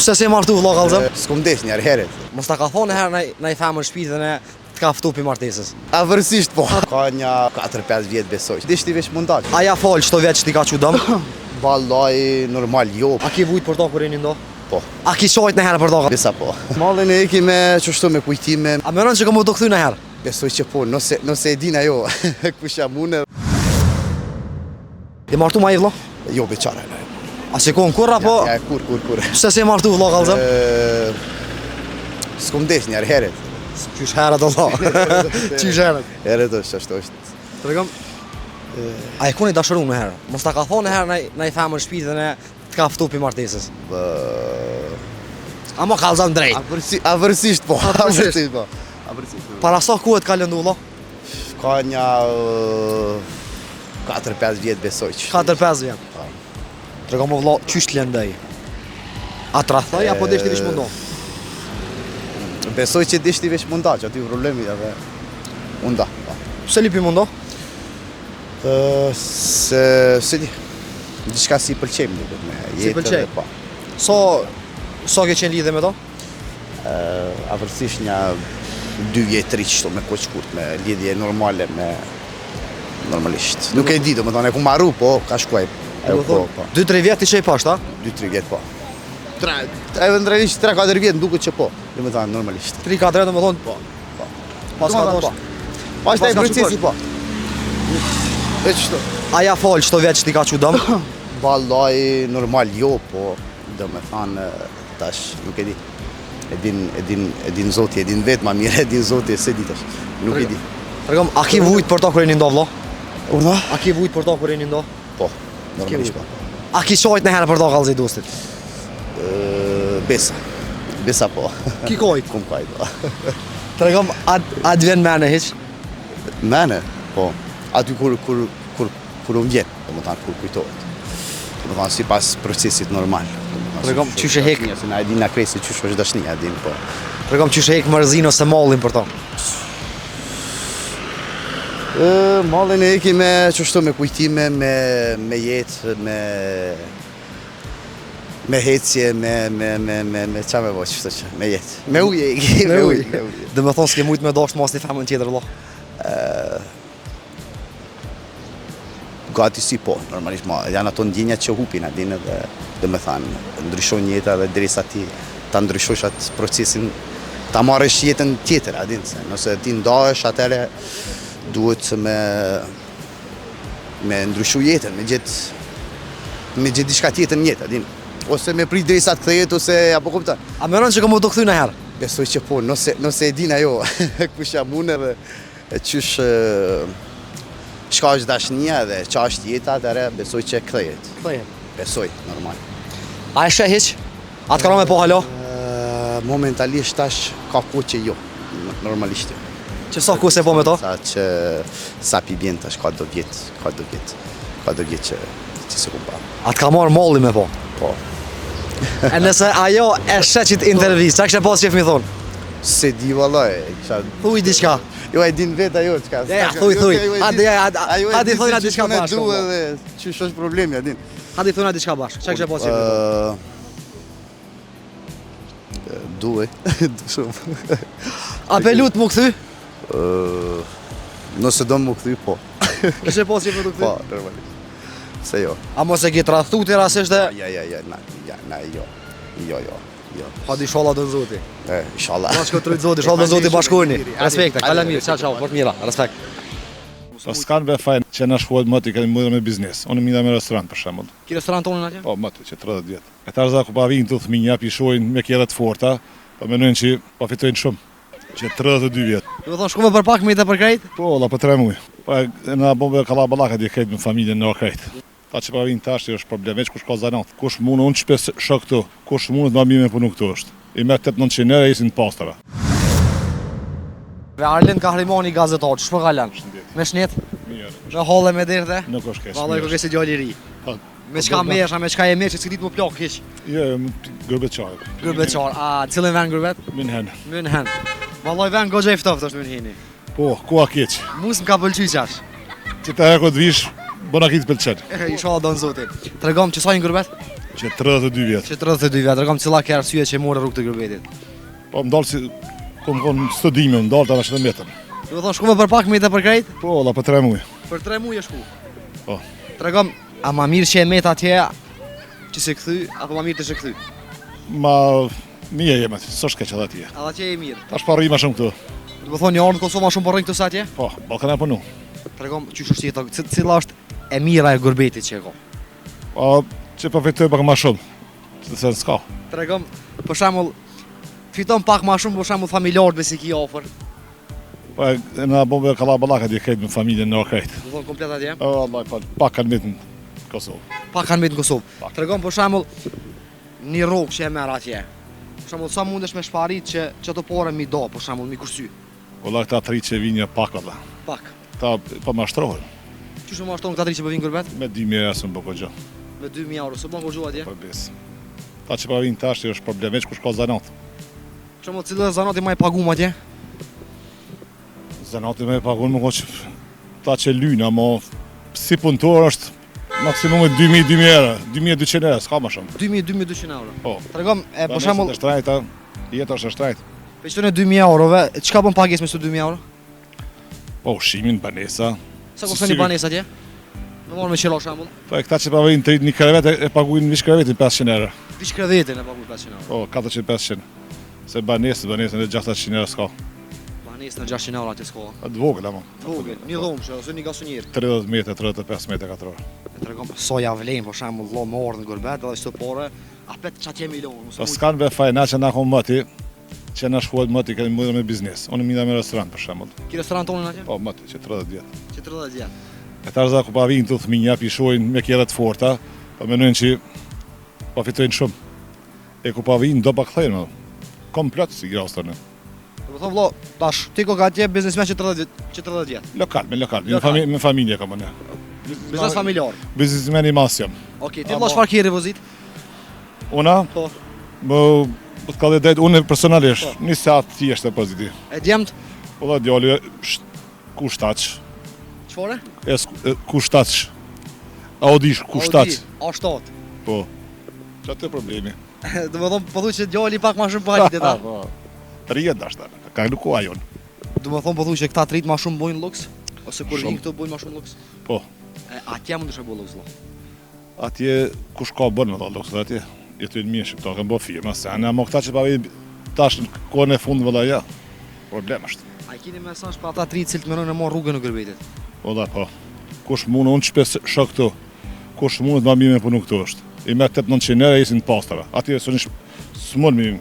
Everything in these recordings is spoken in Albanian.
Se si martu vëlla kallzëm? S'kom desh njerë heret. Mos ta ka thonë herë në i femër shpirtën e të ka ftu pi martesës. Avërsisht po. Ka një 4-5 vjet besoj. Desh ti veç mundal. A ja fol çto vjet që ti ka çu dëm? Vallai normal jo. A ki vujt për to kur jeni ndo? Po. A ki shojt në herë për to? Besa po. Mallin e eki me çështo me kujtime. A mëron që më do kthy në herë? Besoj që po, nëse e din ajo kush jam unë. Je martu ma i vëlla? Jo beçara. A shikon kur apo? Ja, kur. Se si martu vëlla kallzëm? S'kom desh njerë heret. Qysh herët Allah. Qysh herët? Heret është ashtu është. Tregom. A e koni dashuruar në herë? Mos ta ka thonë herë në i femër shpirtën e të ka ftu pi martesës. Ama kallzëm drejt. Avërsisht po. Avërsisht po. Para sa kohë të ka lëndu vëlla? Ka një 4-5 vjet besoj që. 4-5 vjet. Tregom vëlla, qysh të lëndej? A trathoj apo desh ti veç mundo? Besoj që desh ti veç munda, që aty problemi edhe munda. Pse lipi mundo? Se di. Diçka si pëlqejmë duket me jetë. Si pëlqej? Po. So ke qenë lidhe me to? Avërsisht një 2 vjet 3 kështu me koq kurt, me lidhje normale me normalisht. Nuk e di, domethënë e ku marru, po ka shkuaj. Ajo po. 2-3 vjet ti çej poshtë, a? 2-3 vjet po. Edhe ndrejsh 3-4 vjet duket që po, domethënë normalisht. 3-4 domethënë Po. pas ka dosh. Pastaj procesi po. E çto? A ja fol çto vjet që ti ka çu dëm? Vallai normal jo, po domethënë tash nuk e di. E din Zoti, e din vetë ma mirë, e din Zoti, se di tash. Nuk e di. Tregom, a ki vujt për to kur jeni ndo vëlla? Urdha? A ki vujt për to kur jeni ndo? Po, normalisht po. A ki shojt në herë për to kallzi dostit? Besa po. Ki kojt? Kum kajt po. Tregom, a të vjen mene hiq? Mene, po. Aty kur unë vjen, domethënë kur kujtohet. Domethënë sipas procesit normal. Tregom, qysh e hek? Se na e din na kresi qysh është dashnia, e din po. Tregom, qysh e hek mërzinë ose mallin për to? Mallin e eki me çështo me kujtime, me jetë, me hecje, me qa me voq, qështu që, me jetë. Me ujë e eki, me ujë. Dhe me thonë s'ke mujt me dosht mos një femën tjetër vëlla? Gati si po, normalisht janë ato ndjenjat që hupin, a din edhe, dhe me thanë, ndryshon jeta dhe derisa ti ta ndryshosh atë procesin, ta marrësh jetën tjetër, a din, se nëse ti ndahesh atëre duhet me ndryshu jetën, me gjetë diçka tjetër në jetë, a din. Ose me prit derisa të kthehet ose apo kupton. A mëron që më do kthy në herë? Besoj që po, nëse e din ajo kush jam unë edhe qysh çka është dashnia dhe çka është jeta, atëherë besoj që kthehet. Besoj, normal. A e sheh hiq? A të karon me po halo? Momentalisht tash ka kohë që jo, normalisht jo. Që sa ku se po me to? Sa pi bjen tash ka do vjet që se ku pa. A të ka marrë molli me po? Po. E nëse ajo e sheqit intervjist, sa kështë e pas që e fmi thonë? Se di vallaj, Thuj diçka. Jo, e din vetë ajo çka. Ja, thuj. Hadi thojna diçka bashkë. Ajo e di edhe çish është problemi, a din. Hadi thojna diçka bashkë. Çka kështë e pas që e fmi thonë? Duhet, shumë. A pe lut mu kthy? Nëse do më kthy, po. Kështë e pas që e fmi kthy? Po, normalisht. Se jo. A mos e ki tradhtu ti rasisht dhe? Jo. Hadi inshallah do zoti. Inshallah. Ma shko trujt zoti, inshallah do zoti bashkojni. Respekte, kala mirë, ciao, fort mira, respekt. Po s'kan be fajn që na shkohet më të kemi mundër me biznes. Unë mina me restorant për shembull. Ki restorant tonë atje? Po, më të që 30 vjet. E tarza ku pa vinë këtu fëmijë, pishojnë me kjerë të forta, po mendojnë që po fitojnë shumë. Që 32 vjet. Do të thonë shkome për pak me të për krejt? Po, valla për 3 muaj. Po na bombe kallaballaka di krejt me familjen në krejt. Ta që pa vinë tash është problem, veç kush ka zanat. Kush mund unë shpes shok këtu, kush mund të më mirë me punu këtu është. I merr 800 euro isin pastara. Ve Arlind Kahrimani gazetar, ç'po ka lënë? Me shnet? Mirë. Me holle me derdhe? Nuk është keq. Vallai kërkesë djalë i ri. Po. Me çka mesha, me çka e merr, ç'si ditë më plak hiç. Jo, gërbet çaj. Gërbeçar, a cilën vend gërbet? Minhen. Münhen. Vallai vend goxha i ftoftë është Münheni. Po, ku a keq. Mus më ka pëlqyer qash. Që të herë këtë vish, bona kitë pëlqen. Inshallah don zoti. Tregom që sa një gërbet? Që 32 vjetë. Që 32 vjetë, tregom cilla ke arsye që e morë rrugë të Gërbetit. Po më dalë si, kom konë studime, më dalë të në që të metën. Do të thonë shkume për pak mete për krejt? Po, la për 3 muaj. Për 3 muaj e shku. Po. Tregom, a ma mirë që e met atje që se kthy, apo ma mirë të se kthy? Ma mije jeme, së shke që dhe atje. A atje e mirë. Ta shparri ma shumë këtu. Do të thonë një orë në Kosovë ma shumë përrejnë këtu sa atje? Po, Ballkan e punu. Tregom, qysh është jeta, cilla është e mira e Gërbetit që e ka? Po, që përfitoj pak ma shumë. Se se s'ka. Tregom, për shembull, fiton pak ma shumë për shembull familjarët me si ki ofër. Po, e në bombe Kallaballaka di krejt me familjen në krejt. Do të thonë komplet atje. O, Allah, po, pak kanë mitë në Kosovë. Pak kanë mitë në Kosovë. Pak. Tregom për shembull një rrogë që e merr atje. Për shembull sa mundesh me shparit që çato porë mi do, për shembull mi kursy. Ola këta 3 që vinja pak valla. Pak. Ta po mashtrohen. Qysh më mashton këta 3 që po vinë Gërbet? Me 2000 euro s'm bëko gjë. Me 2000 euro, s'u bën kurrë atje. Po bes. Ta që po vinë tash është problem, veç kush ka zanat. Për shembull cilë zanati më e pagum atje? Zanati me pagun më koq ta që lyna, mo si punëtor është maksimumi 2000 euro, 2200 euro, s'ka më shumë. 2200 euro. Po. Tregom, për shembull, është shtrajta, jeta është shtrajt. për çtonë 2000 eurove, çka bën pagesë me këto 2000 euro? Po ushqimin, banesa. Sa kushton një banesë atje? Në morë me qëllo shembull. Po e këta që pa vëjnë të një krevet e paguin vish krevetin 500 euro. Vish krevetin e paguaj 500 euro. Po 400-500. Se banesën e 600 euro s'ka. Banesë në 600 euro atje s'ka. A të vogël ama. Vogël, një dhomë që ose një gasonier. 30 metre, 35 metre katror. E tregom sa ja vlen për shembull vëlla më ardhën në Gërbet, edhe çto porë, a pet çatje milion. Po s'kan ve fajna që na kom moti, që na shkuat moti kemi mundë me biznes. Unë mina me restorant për shembull. Ki restoran tonë atje? Po moti që 30 vjet. Që 30 vjet. E tarza ku pa vinë të fëmija, pishojnë me kjera të forta, po menojnë që po fitojnë shumë. E ku pa vinë do pa kthejnë, komplet si grastër në. Do të thonë vëlla, tash ti ko atje biznesmen që 30 vjet. Lokal, Lokal. me familje kam unë. Biznes familjar. Biznesmen i mas jam. Okej, ti vëlla çfarë ke revozit? Una, Po. më të ka dhe drejt, unë personalisht, një saat thjesht e pozitiv. E djemt? Po da djali, kushtaq, Çfarë? kushtaq, audish kushtaq, A7. po. Qatë e problemi. Do të thonë po thuaj që djali pak më shumë palit ta. Po. Rjet dashta, ka nuk ku ajon. Do të thonë po thuaj që këta trit më shumë bojnë luks ose kur Shumë. vinë këtu bojnë më shumë luks. Po. Atje mund të shkoj luks vëlla. Atje kush ka bën me luks atje? Jetojnë mirë shqiptarë, kanë bë firma, se ana mo këta që pa vjen tash në kohën e fundit valla ja. Problem është. A keni mesazh për ata trit cilët mendojnë të marrë rrugën në Gërbetit? Po da po. Kush mund unë shpes shoh këtu. Kush mund të më mirë me punu këtu është. I merr 800 euro isin të pastra. Atje s'mund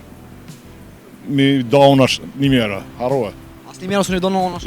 mi daunash 1000 euro. Harroa. As ti më ose në donon.